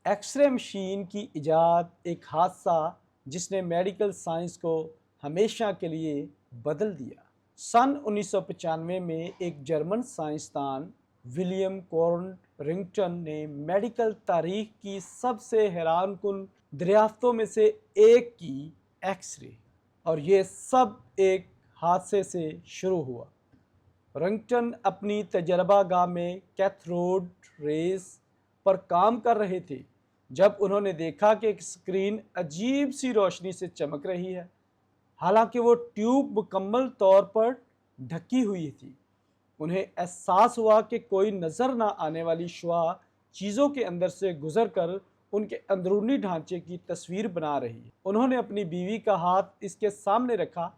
X ray machine کی ایجاد ایک حادثہ جس نے میڈیکل سائنس کو ہمیشہ کے لیے بدل دیا۔ سن 1995 میں ایک جرمن سائنسدان ولیم کورن رنگٹن نے میڈیکل تاریخ کی سب سے حیران کن دریافتوں میں سے ایک کی ایکس رے، اور یہ سب ایک حادثے سے شروع ہوا۔ رنگٹن اپنی تجربہ گاہ میں کیتھوڈ ریز پر کام کر رہے تھے جب انہوں نے دیکھا کہ ایک اسکرین عجیب سی روشنی سے چمک رہی ہے، حالانکہ وہ ٹیوب مکمل طور پر ڈھکی ہوئی تھی۔ انہیں احساس ہوا کہ کوئی نظر نہ آنے والی شعاع چیزوں کے اندر سے گزر کر ان کے اندرونی ڈھانچے کی تصویر بنا رہی ہے۔ انہوں نے اپنی بیوی کا ہاتھ اس کے سامنے رکھا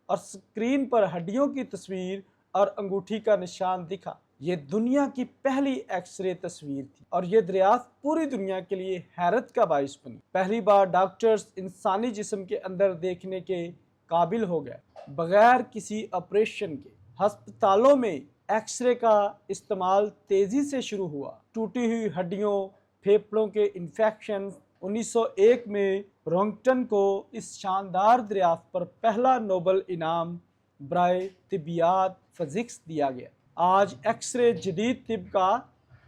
اور اسکرین پر ہڈیوں کی تصویر اور انگوٹھی کا نشان دکھا۔ یہ دنیا کی پہلی ایکس رے تصویر تھی اور یہ دریافت پوری دنیا کے لیے حیرت کا باعث بنی۔ پہلی بار ڈاکٹرز انسانی جسم کے اندر دیکھنے کے قابل ہو گئے بغیر کسی آپریشن کے۔ ہسپتالوں میں ایکس رے کا استعمال تیزی سے شروع ہوا۔ ٹوٹی ہوئی ہڈیوں، پھیپھڑوں کے انفیکشن۔ 1901 میں رنگٹن کو اس شاندار دریافت پر پہلا نوبل انعام برائے طبیعیات فزکس دیا گیا۔ آج ایکس رے جدید طب کا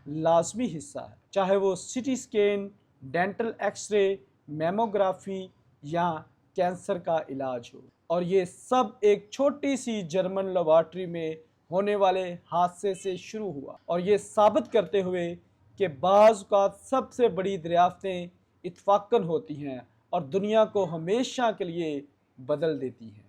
لازمی حصہ ہے، چاہے وہ C T scan, dental x ray, mammography یا کینسر کا علاج ہو، اور یہ سب ایک چھوٹی سی جرمن لیبارٹری میں ہونے والے حادثے سے شروع ہوا، اور یہ ثابت کرتے ہوئے کہ بعض اوقات سب سے بڑی دریافتیں اتفاقاً ہوتی ہیں اور دنیا کو ہمیشہ کے لیے بدل دیتی ہیں۔